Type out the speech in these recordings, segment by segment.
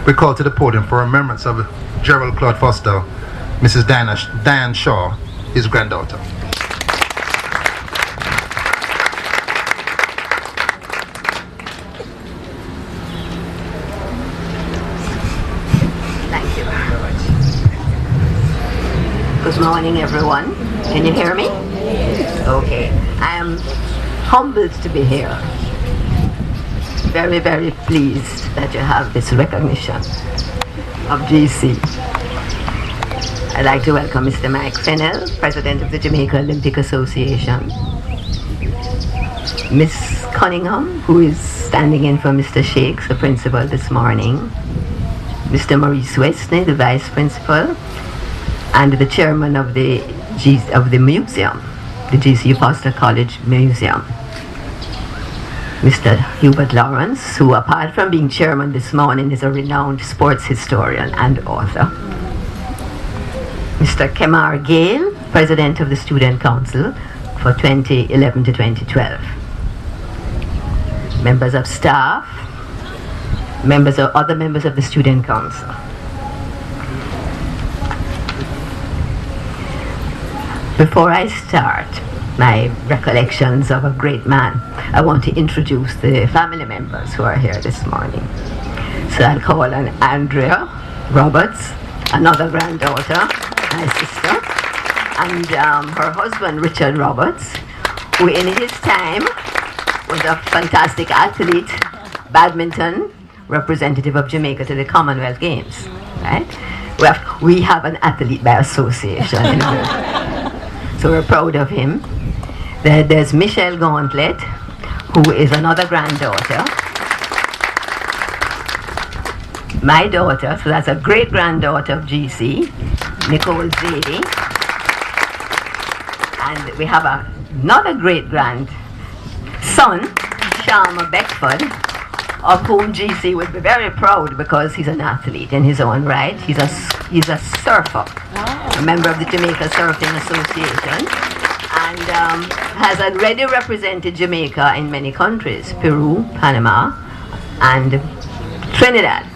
We call to the podium for remembrance of Gerald Claude Foster, Mrs. Diane Shaw, his granddaughter. Thank you very much. Good morning, everyone. Can you hear me? Okay. I am humbled to be here. Very, very pleased that you have this recognition of GC. I'd like to welcome Mr. Mike Fennell, President of the Jamaica Olympic Association. Miss Cunningham, who is standing in for Mr. Shakes, the principal this morning. Mr. Maurice Westney, the Vice Principal, and the Chairman of the museum, the GC Foster College Museum. Mr. Hubert Lawrence, who apart from being chairman this morning is a renowned sports historian and author. Mr. Kemar Gale, President of the Student Council for 2011 to 2012. Members of staff, other members of the Student Council. Before I start my recollections of a great man, I want to introduce the family members who are here this morning. So I'll call on Andrea Roberts, another granddaughter, my sister, and her husband Richard Roberts, who in his time was a fantastic athlete, badminton representative of Jamaica to the Commonwealth Games, right? We have an athlete by association. So we're proud of him. There's Michelle Gauntlet, who is another granddaughter. My daughter, so that's a great-granddaughter of GC, Nicole Zadie. And we have another great-grandson, Sharma Beckford, of whom GC would be very proud because he's an athlete in his own right. He's a surfer, a member of the Jamaica Surfing Association, and has already represented Jamaica in many countries, Peru, Panama, and Trinidad.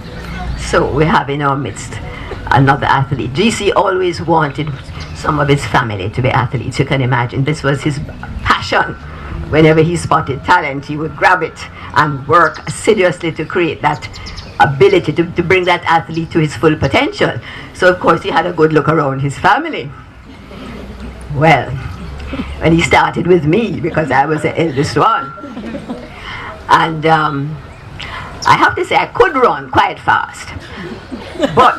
So we have in our midst another athlete. GC always wanted some of his family to be athletes. You can imagine this was his passion. Whenever he spotted talent, he would grab it and work assiduously to create that ability to bring that athlete to his full potential. So of course he had a good look around his family. Well, when he started with me, because I was the eldest one. And I have to say I could run quite fast, but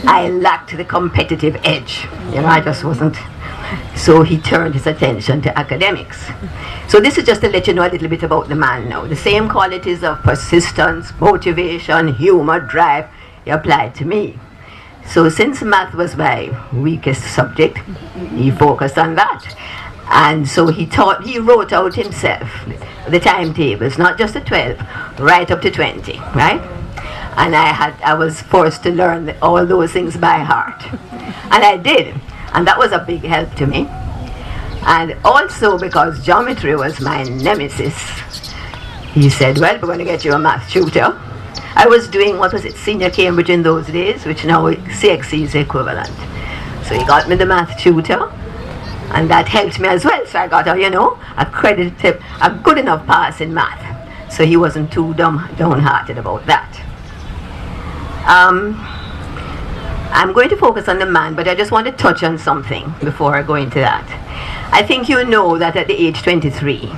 I lacked the competitive edge. I just wasn't. So he turned his attention to academics. So this is just to let you know a little bit about the man now. The same qualities of persistence, motivation, humor, drive, he applied to me. So since math was my weakest subject, he focused on that. And so he wrote out himself the timetables, not just the 12, right up to 20, right? And I was forced to learn all those things by heart. And I did. And that was a big help to me. And also because geometry was my nemesis, he said, well, we're going to get you a math tutor. I was doing, Senior Cambridge in those days, which now CXC is equivalent. So he got me the math tutor, and that helped me as well. So I got a good enough pass in math. So he wasn't too downhearted about that. I'm going to focus on the man, but I just want to touch on something before I go into that. I think you know that at the age 23,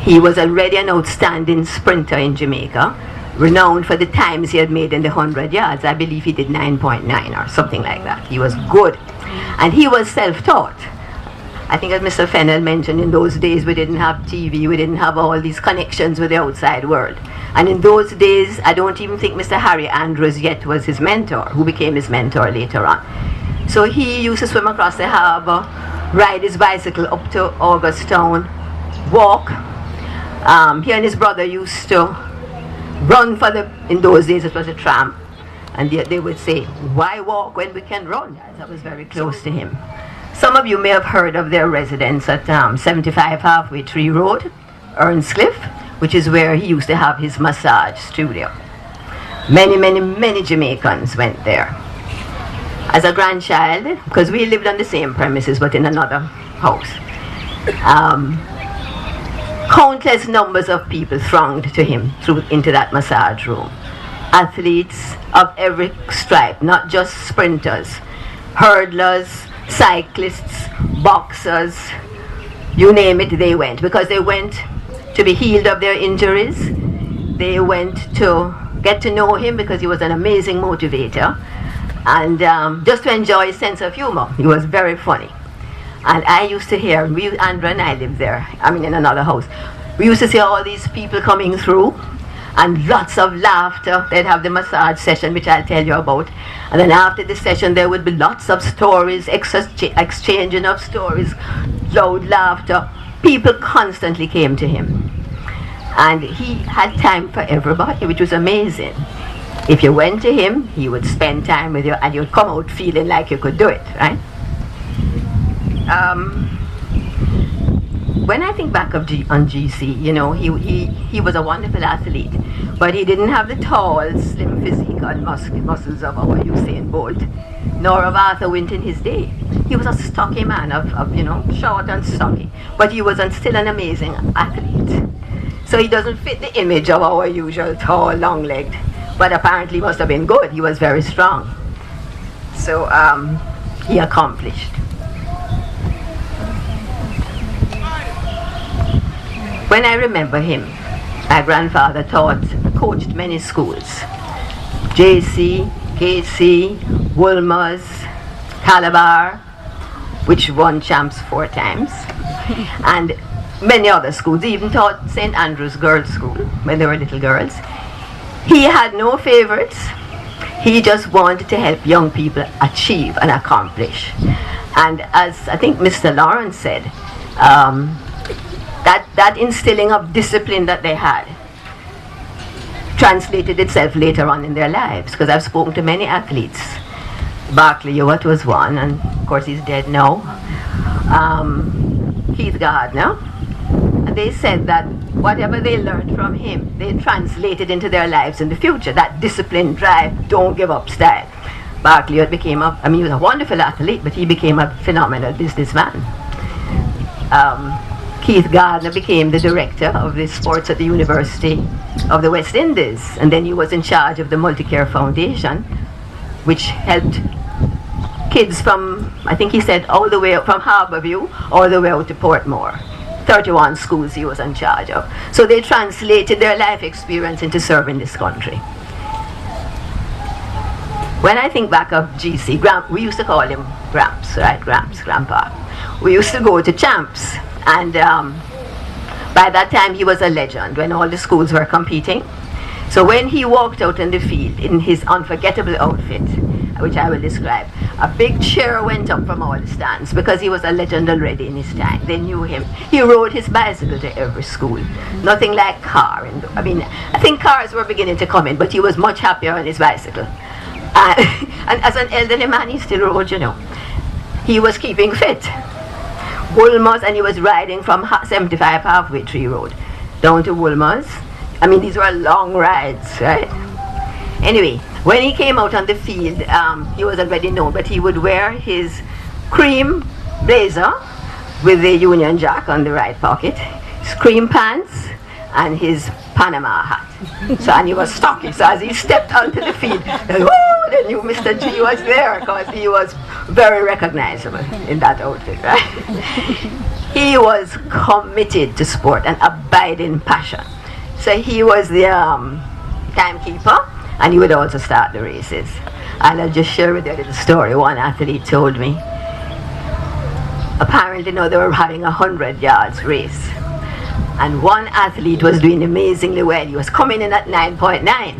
he was already an outstanding sprinter in Jamaica, renowned for the times he had made in the 100 yards. I believe he did 9.9 or something like that. He was good. And he was self-taught. I think as Mr. Fennell mentioned, in those days we didn't have TV, we didn't have all these connections with the outside world. And in those days, I don't even think Mr. Harry Andrews yet was his mentor, who became his mentor later on. So he used to swim across the harbor, ride his bicycle up to Augustown, walk. He and his brother used to run in those days it was a tram. And they would say, why walk when we can run? That was very close to him. Some of you may have heard of their residence at 75 Halfway Tree Road, Earnscliffe, which is where he used to have his massage studio. Many, many, many Jamaicans went there. As a grandchild, because we lived on the same premises but in another house, countless numbers of people thronged to him into that massage room. Athletes of every stripe, not just sprinters, hurdlers, cyclists, boxers, you name it, they went. Because they went to be healed of their injuries. They went to get to know him because he was an amazing motivator. And just to enjoy his sense of humor. He was very funny. And I used to hear, Andrew and I lived there, in another house. We used to see all these people coming through and lots of laughter. They'd have the massage session, which I'll tell you about. And then after the session, there would be lots of stories, exchanging of stories, loud laughter. People constantly came to him. And he had time for everybody, which was amazing. If you went to him, he would spend time with you and you'd come out feeling like you could do it, right? When I think back on GC, he was a wonderful athlete, but he didn't have the tall, slim physique and muscles of our Usain Bolt, nor of Arthur Winton his day. He was a stocky man, short and stocky, but he was still an amazing athlete. So he doesn't fit the image of our usual tall, long-legged, but apparently must have been good. He was very strong. So he accomplished. When I remember him, my grandfather coached many schools. JC, KC, Wolmer's, Calabar, which won champs 4 times, and many other schools. He even taught St. Andrew's Girls' School when they were little girls. He had no favorites. He just wanted to help young people achieve and accomplish. And as I think Mr. Lawrence said, that instilling of discipline that they had translated itself later on in their lives, because I've spoken to many athletes. Barclay Ewart was one, and of course he's dead now. Keith Gardner. And they said that whatever they learned from him, they translated into their lives in the future. That discipline, drive, don't give up style. Barclay Ewart became he was a wonderful athlete, but he became a phenomenal businessman. Keith Gardner became the director of the sports at the University of the West Indies, and then he was in charge of the Multicare Foundation, which helped kids from, I think he said, all the way from Harborview all the way out to Portmore. 31 schools he was in charge of. So they translated their life experience into serving this country. When I think back of GC, we used to call him Gramps, right? Gramps, Grandpa. We used to go to champs, and by that time he was a legend when all the schools were competing. So when he walked out in the field in his unforgettable outfit, which I will describe, a big cheer went up from all the stands because he was a legend already in his time. They knew him. He rode his bicycle to every school. Nothing like car. I think cars were beginning to come in, but he was much happier on his bicycle. And as an elderly man, he still rode, He was keeping fit. Wolmer's, and he was riding from 75 Halfway Tree Road down to Wolmer's. These were long rides, right? Anyway, when he came out on the field, he was already known, but he would wear his cream blazer with the Union Jack on the right pocket, his cream pants, and his Panama hat. And he was stocky, so as he stepped onto the field, they knew Mr. G was there, because he was very recognizable in that outfit, right? He was committed to sport, an abiding passion. So he was the timekeeper, and he would also start the races. And I'll just share with you a little story. One athlete told me, apparently they were having a 100 yards race. And one athlete was doing amazingly well. He was coming in at 9.9.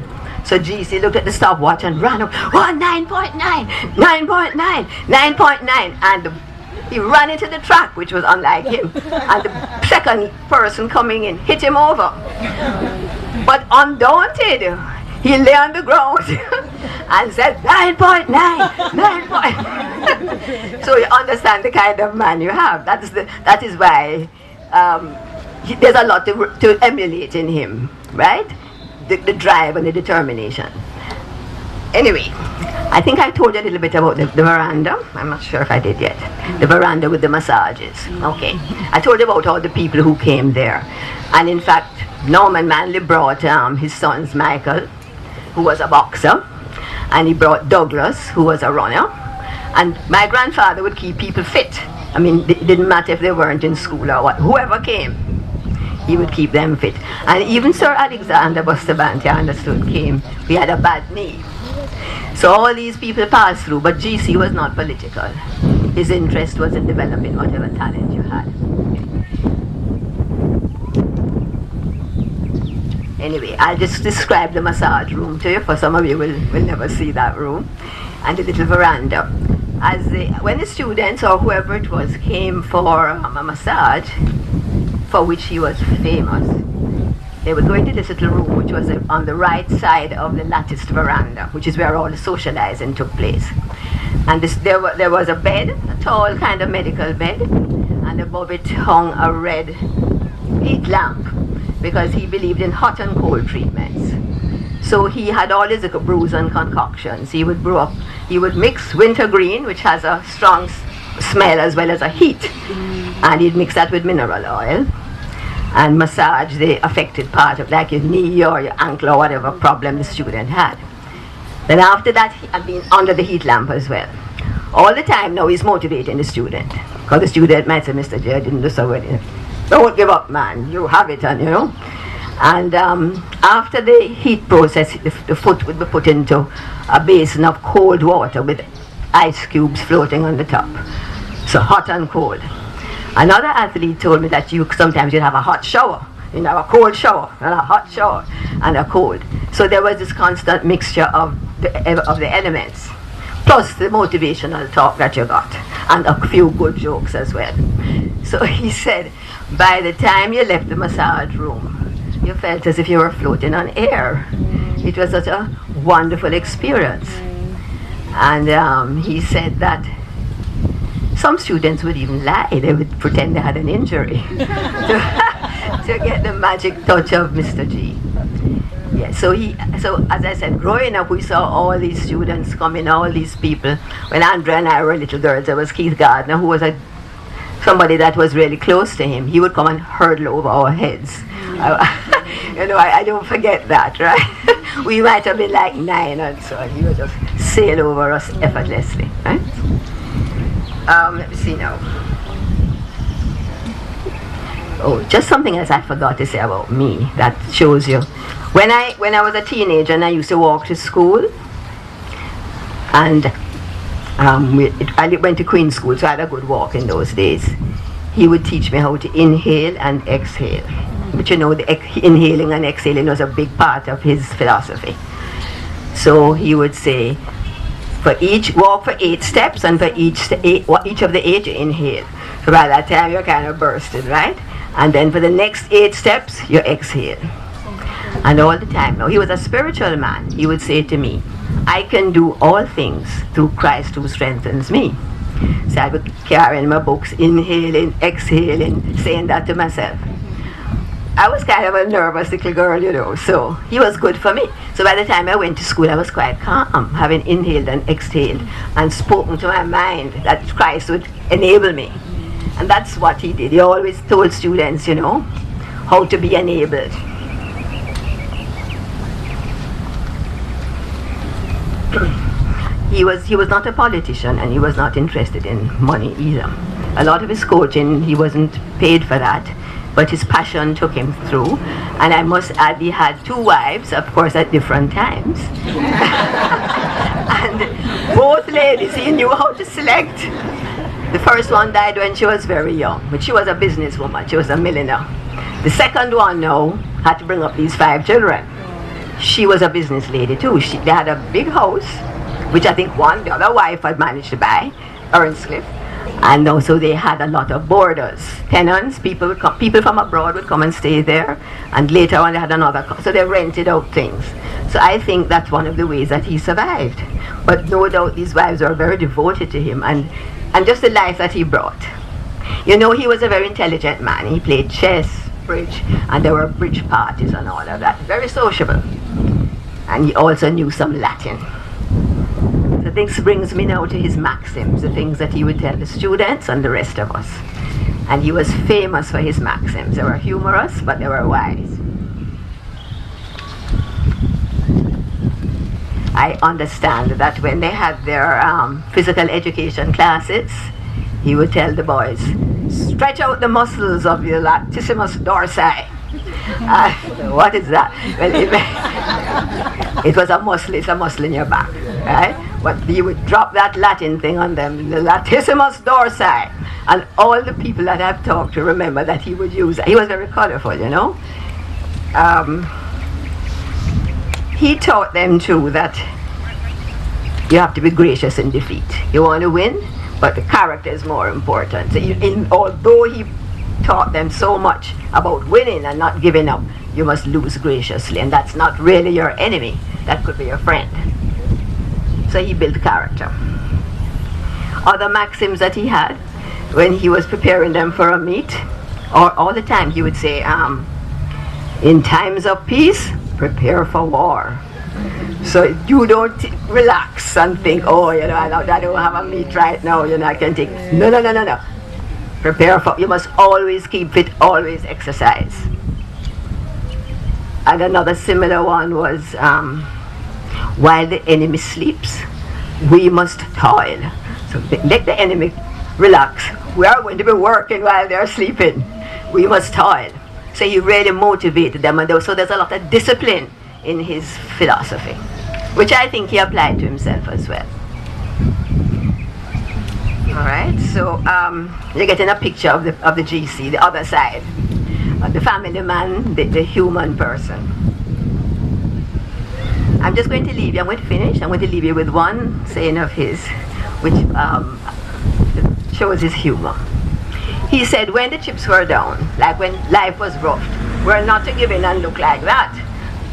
So GC looked at the stopwatch and ran up, 9.9, 9.9, 9.9. And he ran into the track, which was unlike him. And the second person coming in hit him over. But undaunted, he lay on the ground and said, 9.9, 9. So you understand the kind of man you have. That is why there's a lot to emulate in him, right? The drive and the determination. Anyway, I think I told you a little bit about the veranda. I'm not sure if I did yet. The veranda with the massages. Okay. I told you about all the people who came there. And in fact, Norman Manley brought his sons, Michael, who was a boxer, and he brought Douglas, who was a runner. And my grandfather would keep people fit. I mean, it didn't matter if they weren't in school or what. Whoever came, he would keep them fit. And even Sir Alexander Bustamante, I understood, came. He had a bad knee. So all these people passed through, but GC was not political. His interest was in developing whatever talent you had. Anyway, I'll just describe the massage room to you, for some of you will never see that room, and the little veranda. When the students or whoever it was came for a massage, for which he was famous, they would go into this little room which was on the right side of the latticed veranda, which is where all the socializing took place. And there was a bed, a tall kind of medical bed, and above it hung a red heat lamp, because he believed in hot and cold treatments. So he had all his brews and concoctions. He would mix wintergreen, which has a strong smell as well as a heat, and he'd mix that with mineral oil and massage the affected part of, like your knee or your ankle or whatever problem the student had. Then after that, he had been under the heat lamp as well. All the time now he's motivating the student, because the student might say, Mr. J, I didn't do so well. Don't give up, man, you have it, and you know. And after the heat process, the foot would be put into a basin of cold water with ice cubes floating on the top. So hot and cold. Another athlete told me that sometimes you'd have a hot shower, a cold shower, and a hot shower, and a cold. So there was this constant mixture of the elements, plus the motivational talk that you got, and a few good jokes as well. So he said, by the time you left the massage room, you felt as if you were floating on air. It was such a wonderful experience. And he said that some students would even lie. They would pretend they had an injury to get the magic touch of Mr. G. Yeah, so as I said, growing up, we saw all these students coming, all these people. When Andrea and I were little girls, there was Keith Gardner, who was somebody that was really close to him. He would come and hurdle over our heads. I don't forget that, right? We might have been like 9 and so on. He would just sail over us effortlessly, right? Let me see now. Oh, just something else I forgot to say about me that shows you. When I was a teenager and I used to walk to school, and I went to Queen's School, so I had a good walk in those days. He would teach me how to inhale and exhale. But the inhaling and exhaling was a big part of his philosophy. So he would say, walk for 8 steps, and for each of the 8 you inhale. So by that time you're kind of bursted, right? And then for the next 8 steps you exhale. And all the time. Now he was a spiritual man. He would say to me, I can do all things through Christ who strengthens me. So I would carry in my books, inhaling, exhaling, saying that to myself. I was kind of a nervous little girl, so he was good for me. So by the time I went to school, I was quite calm, having inhaled and exhaled and spoken to my mind that Christ would enable me. And that's what he did. He always told students, how to be enabled. He was not a politician, and he was not interested in money either. A lot of his coaching, he wasn't paid for that, but his passion took him through. And I must add, he had 2 wives, of course, at different times. And both ladies, he knew how to select. The first one died when she was very young, but she was a businesswoman. She was a millionaire. The second one now had to bring up these 5 children. She was a business lady too. They had a big house, which I think the other wife had managed to buy, Earnscliffe. And also they had a lot of boarders, tenants, people from abroad would come and stay there, and later on they had so they rented out things. So I think that's one of the ways that he survived. But no doubt these wives were very devoted to him, and just the life that he brought. He was a very intelligent man. He played chess, bridge, and there were bridge parties and all of that. Very sociable. And he also knew some Latin. this brings me now to his maxims, the things that he would tell the students and the rest of us. And he was famous for his maxims. They were humorous, but they were wise. I understand that when they had their physical education classes, he would tell the boys, stretch out the muscles of your latissimus dorsi. What is that? Well, it was a muscle, it's a muscle in your back, right? But he would drop that Latin thing on them, the latissimus dorsi. And all the people that I've talked to remember that he would use that. He was very colorful, you know. He taught them too that you have to be gracious in defeat. You want to win, but the character is more important. So although he taught them so much about winning and not giving up, you must lose graciously, and that's not really your enemy. That could be your friend. So he built character. Other maxims that he had when he was preparing them for a meet, or all the time he would say, in times of peace, prepare for war. So you don't relax and think, oh, you know, I don't have a meet right now, you know, I can take. No. Prepare for, you must always keep fit, always exercise. And another similar one was, while the enemy sleeps, we must toil. So let the enemy relax. We are going to be working while they're sleeping. We must toil. So he really motivated them, and so there's a lot of discipline in his philosophy, which I think he applied to himself as well. All right, so you're getting a picture of the GC, the other side, the family man, the human person. I'm just going to leave you. I'm going to finish. I'm going to leave you with one saying of his, which shows his humor. He said, when the chips were down, like when life was rough, we're not to give in and look like that.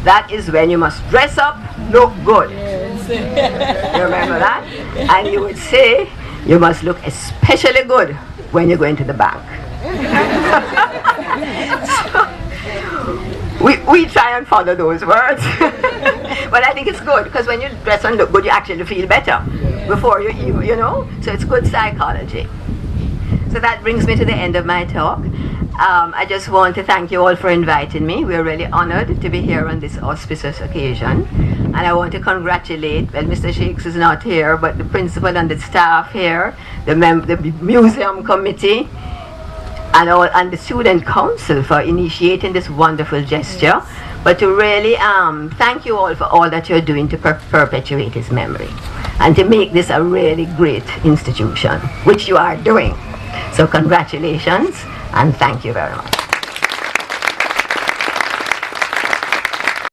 That is when you must dress up, look good. Yes. You remember that? And you would say, you must look especially good when you're going to the bank. So, we try and follow those words. But I think it's good, because when you dress and look good, you actually feel better before you know? So it's good psychology. So that brings me to the end of my talk. I just want to thank you all for inviting me. We're really honored to be here on this auspicious occasion. And I want to congratulate, well, Mr. Shakes is not here, but the principal and the staff here, the museum committee, and the student council for initiating this wonderful gesture. But to really thank you all for all that you're doing to perpetuate his memory and to make this a really great institution, which you are doing. So congratulations, and thank you very much.